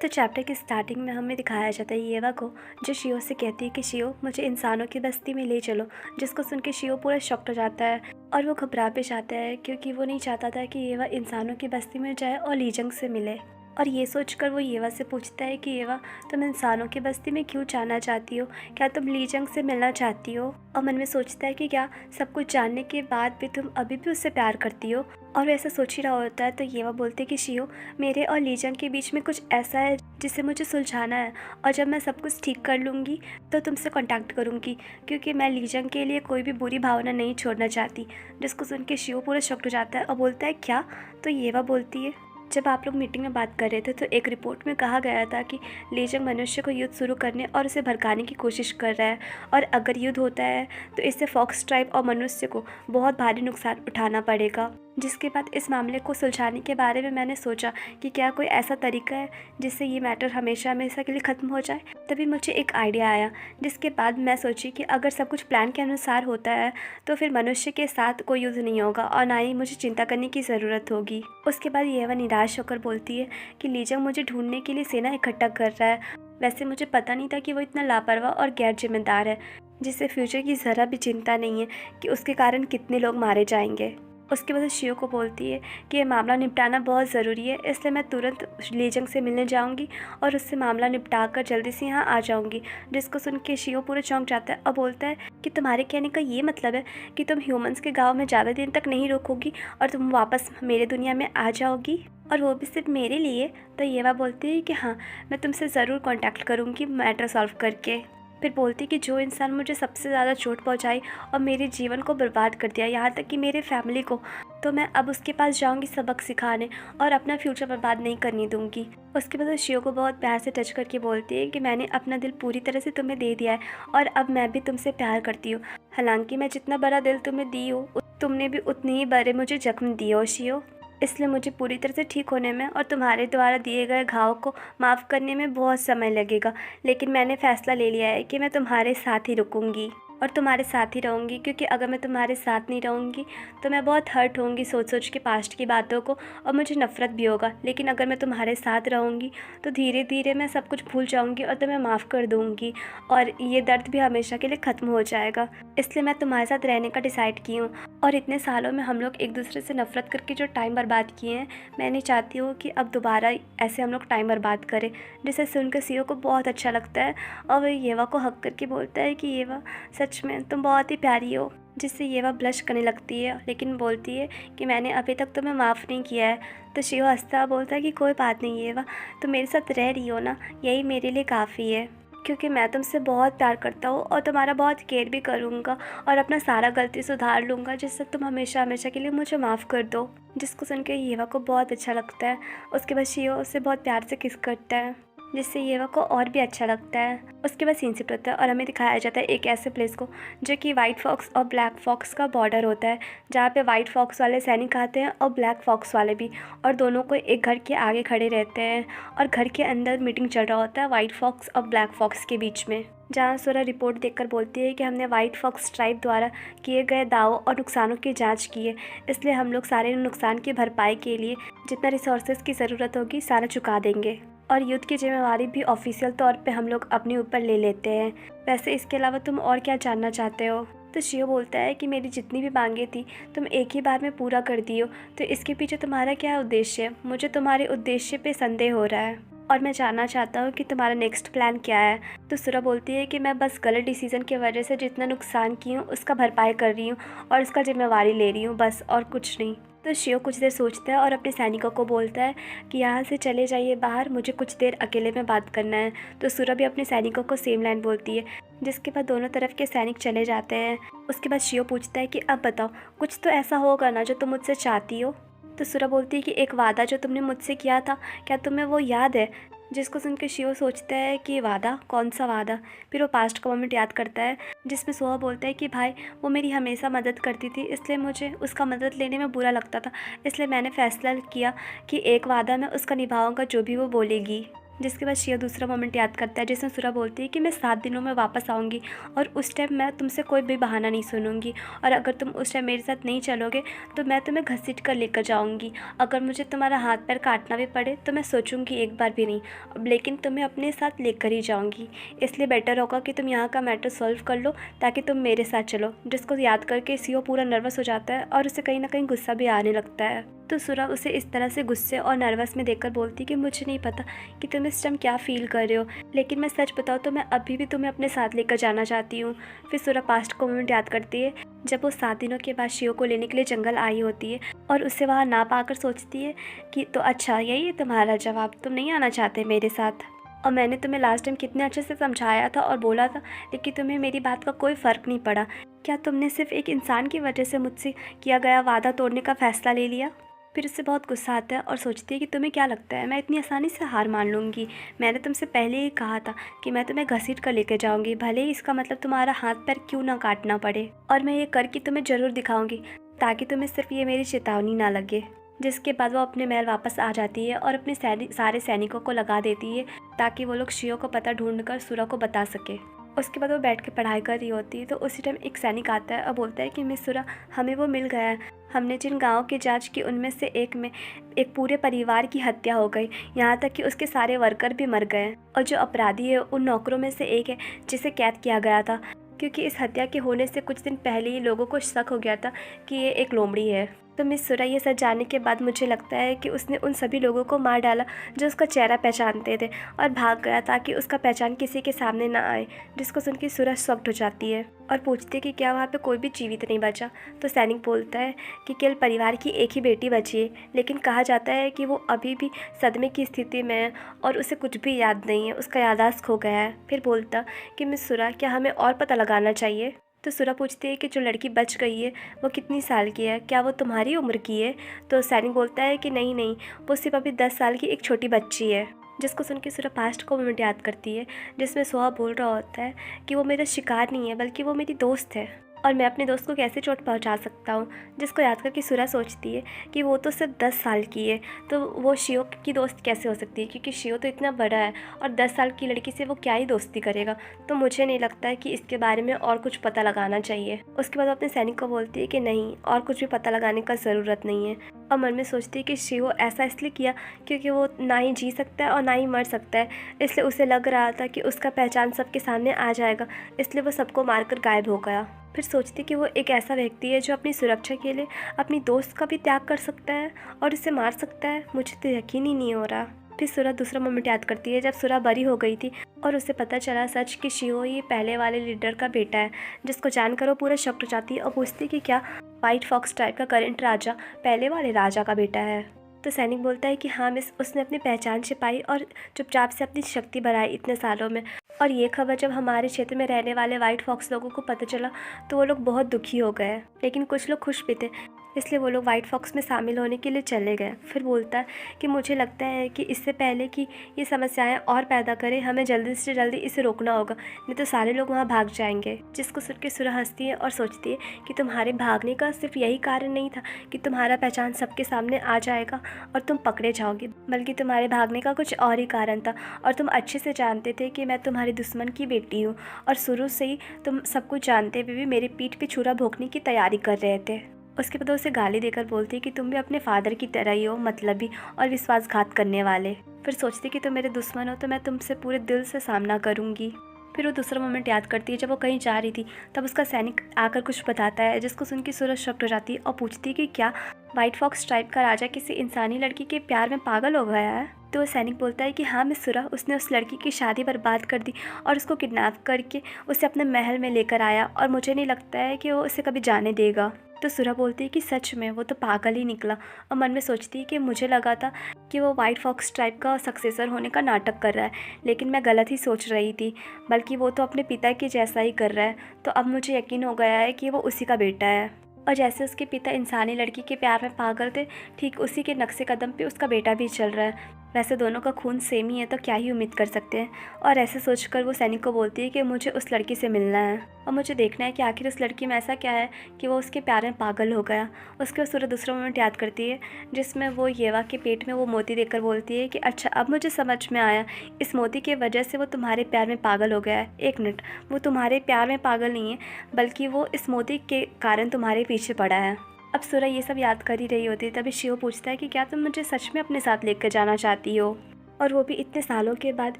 तो चैप्टर की स्टार्टिंग में हमें दिखाया जाता है येवा को, जो शियो से कहती है कि शियो मुझे इंसानों की बस्ती में ले चलो, जिसको सुन के शियो पूरा शॉक्ड हो जाता है और वो घबरा भी जाता है क्योंकि वो नहीं चाहता था कि येवा इंसानों की बस्ती में जाए और लीजंग से मिले। और ये सोचकर वो येवा से पूछता है कि येवा, तुम इंसानों की बस्ती में क्यों जाना चाहती हो? क्या तुम लीजंग से मिलना चाहती हो? और मन में सोचता है कि क्या सब कुछ जानने के बाद भी तुम अभी भी उससे प्यार करती हो? और वैसा सोच ही रहा होता है तो येवा बोलते कि शियो, मेरे और लीजंग के बीच में कुछ ऐसा है जिसे मुझे सुलझाना है, और जब मैं सब कुछ ठीक कर लूँगी तो तुमसे कांटेक्ट करूँगी, क्योंकि मैं लीजंग के लिए कोई भी बुरी भावना नहीं छोड़ना चाहती। जिसको सुन के शियो पूरा शॉक्ड हो जाता है और बोलता है क्या? तो येवा बोलती है, जब आप लोग मीटिंग में बात कर रहे थे तो एक रिपोर्ट में कहा गया था कि लीजंग मनुष्य को युद्ध शुरू करने और उसे भड़काने की कोशिश कर रहा है, और अगर युद्ध होता है तो इससे फॉक्स ट्राइब और मनुष्य को बहुत भारी नुकसान उठाना पड़ेगा। जिसके बाद इस मामले को सुलझाने के बारे में मैंने सोचा कि क्या कोई ऐसा तरीका है जिससे ये मैटर हमेशा हमेशा के लिए ख़त्म हो जाए। तभी मुझे एक आइडिया आया, जिसके बाद मैं सोची कि अगर सब कुछ प्लान के अनुसार होता है तो फिर मनुष्य के साथ कोई युद्ध नहीं होगा और ना ही मुझे चिंता करने की ज़रूरत होगी। उसके बाद येवा निराश होकर बोलती है कि लीजंग मुझे ढूंढने के लिए सेना इकट्ठा कर रहा है। वैसे मुझे पता नहीं था कि वो इतना लापरवाह और गैर जिम्मेदार है, जिसे फ्यूचर की ज़रा भी चिंता नहीं है कि उसके कारण कितने लोग मारे जाएंगे। उसके बाद शियो को बोलती है कि ये मामला निपटाना बहुत ज़रूरी है, इसलिए मैं तुरंत लीजंग से मिलने जाऊंगी और उससे मामला निपटा कर जल्दी से यहाँ आ जाऊंगी। जिसको सुन के शियो पूरा चौंक जाता है और बोलता है कि तुम्हारे कहने का ये मतलब है कि तुम ह्यूमंस के गांव में ज़्यादा दिन तक नहीं रुकोगी और तुम वापस मेरे दुनिया में आ जाओगी, और वो भी सिर्फ मेरे लिए? तो येवा बोलती है कि हाँ, मैं तुमसे ज़रूर कॉन्टैक्ट करूँगी मैटर सॉल्व करके। फिर बोलती कि जो इंसान मुझे सबसे ज़्यादा चोट पहुंचाई और मेरे जीवन को बर्बाद कर दिया, यहाँ तक कि मेरे फैमिली को, तो मैं अब उसके पास जाऊंगी सबक सिखाने और अपना फ्यूचर बर्बाद नहीं करने दूंगी। उसके बाद वो शियो को बहुत प्यार से टच करके बोलती है कि मैंने अपना दिल पूरी तरह से तुम्हें दे दिया है और अब मैं भी तुमसे प्यार करती हूँ। हालांकि मैं जितना बड़ा दिल तुम्हें दी हो, तुमने भी उतने ही बड़े मुझे जख्म दिए हो शियो। इसलिए मुझे पूरी तरह से ठीक होने में और तुम्हारे द्वारा दिए गए घाव को माफ़ करने में बहुत समय लगेगा, लेकिन मैंने फ़ैसला ले लिया है कि मैं तुम्हारे साथ ही रुकूंगी और तुम्हारे साथ ही रहूँगी, क्योंकि अगर मैं तुम्हारे साथ नहीं रहूँगी तो मैं बहुत हर्ट होंगी सोच सोच के पास्ट की बातों को, और मुझे नफ़रत भी होगा। लेकिन अगर मैं तुम्हारे साथ रहूँगी तो धीरे धीरे मैं सब कुछ भूल जाऊँगी और तुम्हें माफ़ कर दूँगी, और ये दर्द भी हमेशा के लिए ख़त्म हो जाएगा। इसलिए मैं तुम्हारे साथ रहने का डिसाइड की हूँ, और इतने सालों में हम लोग एक दूसरे से नफ़रत करके जो टाइम बर्बाद किए हैं, मैं नहीं चाहती हूँ कि अब दोबारा ऐसे हम लोग टाइम बर्बाद करें। जिसे सुनकर शियो को बहुत अच्छा लगता है और वह येवा को हक करके बोलता है कि येवा, सच में तुम बहुत ही प्यारी हो। जिससे येवा ब्लश करने लगती है, लेकिन बोलती है कि मैंने अभी तक तुम्हें माफ़ नहीं किया है। तो शियो हंसता बोलता है कि कोई बात नहीं येवा, तुम मेरे साथ रह रही हो ना, यही मेरे लिए काफ़ी है, क्योंकि मैं तुमसे बहुत प्यार करता हूँ और तुम्हारा बहुत केयर भी करूँगा और अपना सारा गलती सुधार लूँगा, जिससे तुम हमेशा हमेशा के लिए मुझे माफ़ कर दो। जिसको सुन के येवा को बहुत अच्छा लगता है। उसके बाद शियो उससे बहुत प्यार से किस करता है, जिससे येवा को और भी अच्छा लगता है। उसके बाद सीन शिफ्ट होता है और हमें दिखाया जाता है एक ऐसे प्लेस को जो कि वाइट फॉक्स और ब्लैक फॉक्स का बॉर्डर होता है, जहाँ पे वाइट फॉक्स वाले सैनिक आते हैं और ब्लैक फॉक्स वाले भी, और दोनों को एक घर के आगे खड़े रहते हैं और घर के अंदर मीटिंग चल रहा होता है वाइट फॉक्स और ब्लैक फॉक्स के बीच में, जहाँ सोरा रिपोर्ट देखकर बोलती है कि हमने वाइट फॉक्स ट्राइब द्वारा किए गए दावों और नुकसानों की जांच की है, इसलिए हम लोग सारे नुकसान की भरपाई के लिए जितना रिसोर्सेज की ज़रूरत होगी सारा चुका देंगे, और युद्ध की जिम्मेवारी भी ऑफिशियल तौर पे हम लोग अपने ऊपर ले लेते हैं। वैसे इसके अलावा तुम और क्या जानना चाहते हो? तो शियो बोलता है कि मेरी जितनी भी मांगें थी तुम एक ही बार में पूरा कर दियो, तो इसके पीछे तुम्हारा क्या उद्देश्य है? मुझे तुम्हारे उद्देश्य पे संदेह हो रहा है और मैं जानना चाहता हूँ कि तुम्हारा नेक्स्ट प्लान क्या है। तो सुरा बोलती है कि मैं बस गलत डिसीजन की वजह से जितना नुकसान की हूँ उसका भरपाई कर रही हूँ और उसका जिम्मेवारी ले रही हूँ, बस, और कुछ नहीं। तो शियो कुछ देर सोचता है और अपने सैनिकों को बोलता है कि यहाँ से चले जाइए बाहर, मुझे कुछ देर अकेले में बात करना है। तो सुरा भी अपने सैनिकों को सेम लाइन बोलती है, जिसके बाद दोनों तरफ के सैनिक चले जाते हैं। उसके बाद शियो पूछता है कि अब बताओ, कुछ तो ऐसा होगा ना जो तुम मुझसे चाहती हो? तो सुरा बोलती है कि एक वादा जो तुमने मुझसे किया था, क्या तुम्हें वो याद है? जिसको सुनकर शियो सोचता है कि वादा, कौन सा वादा? फिर वो पास्ट का मोमेंट याद करता है जिसमें सोहा बोलता है कि भाई, वो मेरी हमेशा मदद करती थी, इसलिए मुझे उसका मदद लेने में बुरा लगता था, इसलिए मैंने फ़ैसला किया कि एक वादा मैं उसका निभाऊंगा जो भी वो बोलेगी। जिसके बाद शियो दूसरा मोमेंट याद करता है जिसमें सुरा बोलती है कि मैं 7 दिनों में वापस आऊँगी और उस टाइम मैं तुमसे कोई भी बहाना नहीं सुनूंगी, और अगर तुम उस टाइम मेरे साथ नहीं चलोगे तो मैं तुम्हें घसीट कर लेकर जाऊँगी। अगर मुझे तुम्हारा हाथ पैर काटना भी पड़े तो मैं सोचूंगी एक बार भी नहीं, लेकिन तुम्हें अपने साथ लेकर ही जाऊँगी। इसलिए बेटर होगा कि तुम यहाँ का मैटर सॉल्व कर लो ताकि तुम मेरे साथ चलो। जिसको याद करके शियो पूरा नर्वस हो जाता है और उसे कहीं ना कहीं गुस्सा भी आने लगता है। तो सुरा उसे इस तरह से गुस्से और नर्वस में देखकर बोलती कि मुझे नहीं पता कि तुम इस टाइम क्या फील कर रहे हो, लेकिन मैं सच बताऊँ तो मैं अभी भी तुम्हें अपने साथ लेकर जाना चाहती हूँ। फिर सुरा पास्ट को मोमेंट याद करती है जब वो 7 दिनों के बाद शियो को लेने के लिए जंगल आई होती है और उसे वहाँ ना पाकर सोचती है कि तो अच्छा यही है तुम्हारा जवाब, तुम नहीं आना चाहते मेरे साथ। और मैंने तुम्हें लास्ट टाइम कितने अच्छे से समझाया था और बोला था, लेकिन तुम्हें मेरी बात का कोई फ़र्क नहीं पड़ा। क्या तुमने सिर्फ एक इंसान की वजह से मुझसे किया गया वादा तोड़ने का फ़ैसला ले लिया? फिर उससे बहुत गुस्सा आता है और सोचती है कि तुम्हें क्या लगता है मैं इतनी आसानी से हार मान लूँगी? मैंने तुमसे पहले ही कहा था कि मैं तुम्हें घसीट कर लेकर जाऊँगी, भले ही इसका मतलब तुम्हारा हाथ पैर क्यों ना काटना पड़े, और मैं ये करके तुम्हें ज़रूर दिखाऊँगी ताकि तुम्हें सिर्फ ये मेरी चेतावनी ना लगे। जिसके बाद वो अपने महल वापस आ जाती है और अपने सारे सैनिकों को लगा देती है ताकि वो लोग शियो को पता ढूंढकर सुरा को बता सके। उसके बाद वो बैठ के पढ़ाई कर रही होती है तो उसी टाइम एक सैनिक आता है और बोलता है कि मिस सुरा, हमें वो मिल गया है। हमने जिन गाँव की जांच की उनमें से एक में एक पूरे परिवार की हत्या हो गई, यहाँ तक कि उसके सारे वर्कर भी मर गए, और जो अपराधी है उन नौकरों में से एक है जिसे कैद किया गया था, क्योंकि इस हत्या के होने से कुछ दिन पहले ही लोगों को शक हो गया था कि ये एक लोमड़ी है। तो मिस सुरा ये सच जानने के बाद मुझे लगता है कि उसने उन सभी लोगों को मार डाला जो उसका चेहरा पहचानते थे और भाग गया ताकि उसका पहचान किसी के सामने ना आए। जिसको सुन के सुरा शॉक्ड हो जाती है और पूछती है कि क्या वहाँ पे कोई भी जीवित नहीं बचा। तो सैनिक बोलता है कि केवल परिवार की एक ही बेटी बची है, लेकिन कहा जाता है कि वो अभी भी सदमे की स्थिति में है और उसे कुछ भी याद नहीं है, उसका याददाश्त खो गया है। फिर बोलता कि मिस सुरा, क्या हमें और पता लगाना चाहिए? तो सुरा पूछती है कि जो लड़की बच गई है वो कितनी साल की है, क्या वो तुम्हारी उम्र की है? तो सैनिक बोलता है कि नहीं नहीं, वो सिर्फ अभी 10 साल की एक छोटी बच्ची है। जिसको सुन के सुरा पास्ट को मोमेंट याद करती है जिसमें सोहा बोल रहा होता है कि वो मेरा शिकार नहीं है बल्कि वो मेरी दोस्त है और मैं अपने दोस्त को कैसे चोट पहुंचा सकता हूं। जिसको याद करके सुरा सोचती है कि वो तो सिर्फ 10 साल की है, तो वो शियो की दोस्त कैसे हो सकती है, क्योंकि शियो तो इतना बड़ा है और 10 साल की लड़की से वो क्या ही दोस्ती करेगा। तो मुझे नहीं लगता है कि इसके बारे में और कुछ पता लगाना चाहिए। उसके बाद वो अपने सैनिक को बोलती है कि नहीं, और कुछ भी पता लगाने का ज़रूरत नहीं है, और मन में सोचती है कि शियो ऐसा इसलिए किया क्योंकि वो ना ही जी सकता है और ना ही मर सकता है, इसलिए उसे लग रहा था कि उसका पहचान सबके सामने आ जाएगा, इसलिए वो सबको मारकर गायब हो गया। फिर सोचती कि वो एक ऐसा व्यक्ति है जो अपनी सुरक्षा के लिए अपनी दोस्त का भी त्याग कर सकता है और इसे मार सकता है। मुझे तो यकीन ही नहीं हो रहा। फिर सुरा दूसरा मोमेंट याद करती है जब सुरा बरी हो गई थी और उसे पता चला सच कि शियो ये पहले वाले लीडर का बेटा है। जिसको जानकर वो पूरा शॉक्ड हो जाती है और पूछती कि क्या व्हाइट फॉक्स टाइप का करंट राजा पहले वाले राजा का बेटा है? तो सैनिक बोलता है कि हाँ मिस, उसने अपनी पहचान छिपाई और चुपचाप से अपनी शक्ति बढ़ाई इतने सालों में, और ये खबर जब हमारे क्षेत्र में रहने वाले व्हाइट फॉक्स लोगों को पता चला तो वो लोग बहुत दुखी हो गए, लेकिन कुछ लोग खुश भी थे, इसलिए वो लोग व्हाइट फॉक्स में शामिल होने के लिए चले गए। फिर बोलता है कि मुझे लगता है कि इससे पहले कि ये समस्याएं और पैदा करें हमें जल्दी से जल्दी इसे रोकना होगा, नहीं तो सारे लोग वहाँ भाग जाएंगे। जिसको सुन के सुरा हंसती है और सोचती है कि तुम्हारे भागने का सिर्फ यही कारण नहीं था कि तुम्हारा पहचान सबके सामने आ जाएगा और तुम पकड़े जाओगे, बल्कि तुम्हारे भागने का कुछ और ही कारण था, और तुम अच्छे से जानते थे कि मैं तुम्हारे दुश्मन की बेटी हूँ और शुरू से ही तुम सब कुछ जानते हुए भी मेरी पीठ पे छुरा भोंकने की तैयारी कर रहे थे। उसके बाद उसे गाली देकर बोलती है कि तुम भी अपने फादर की तरह ही हो, मतलबी और विश्वासघात करने वाले। फिर सोचती कि तुम मेरे दुश्मन हो तो मैं तुमसे पूरे दिल से सामना करूँगी। फिर वो दूसरा मोमेंट याद करती है जब वो कहीं जा रही थी तब उसका सैनिक आकर कुछ बताता है, जिसको सुन के सूरज शॉक्ड हो जाती है और पूछती है कि क्या व्हाइट फॉक्स टाइप का राजा किसी इंसानी लड़की के प्यार में पागल हो गया है? तो वो सैनिक बोलता है कि हाँ मिस सुरा, उसने उस लड़की की शादी बर्बाद कर दी और उसको किडनैप करके उसे अपने महल में लेकर आया, और मुझे नहीं लगता है कि वो उसे कभी जाने देगा। तो सुरा बोलती है कि सच में वो तो पागल ही निकला, और मन में सोचती है कि मुझे लगा था कि वो व्हाइट फॉक्स टाइप का सक्सेसर होने का नाटक कर रहा है, लेकिन मैं गलत ही सोच रही थी, बल्कि वो तो अपने पिता के जैसा ही कर रहा है। तो अब मुझे यकीन हो गया है कि वो उसी का बेटा है, और जैसे उसके पिता इंसानी लड़की के प्यार में पागल थे, ठीक उसी के नक्शे कदम पे उसका बेटा भी चल रहा है। वैसे दोनों का खून सेम ही है तो क्या ही उम्मीद कर सकते हैं। और ऐसे सोचकर वो सैनिक को बोलती है कि मुझे उस लड़की से मिलना है और मुझे देखना है कि आखिर उस लड़की में ऐसा क्या है कि वो उसके प्यार में पागल हो गया। उसके बाद सूरज दूसरा मोमेंट याद करती है जिसमें वो येवा के पेट में वो मोती देखकर बोलती है कि अच्छा अब मुझे समझ में आया, इस मोती की वजह से वो तुम्हारे प्यार में पागल हो गया है। एक मिनट, वो तुम्हारे प्यार में पागल नहीं है बल्कि वो इस मोती के कारण तुम्हारे पीछे पड़ा है। अब सूरा ये सब याद कर ही रही होती है तभी शिव पूछता है कि क्या तुम मुझे सच में अपने साथ लेकर जाना चाहती हो, और वो भी इतने सालों के बाद।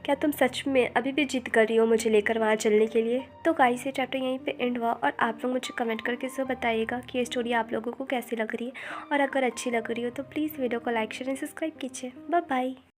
क्या तुम सच में अभी भी जिद कर रही हो मुझे लेकर वहाँ चलने के लिए। तो गाइस ये चैप्टर यहीं पे एंड हुआ और आप लोग मुझे कमेंट करके ज़रूर बताइएगा कि ये स्टोरी आप लोगों को कैसी लग रही है, और अगर अच्छी लग रही हो तो प्लीज़ वीडियो को लाइक शेयर एंड सब्सक्राइब कीजिए। Bye bye.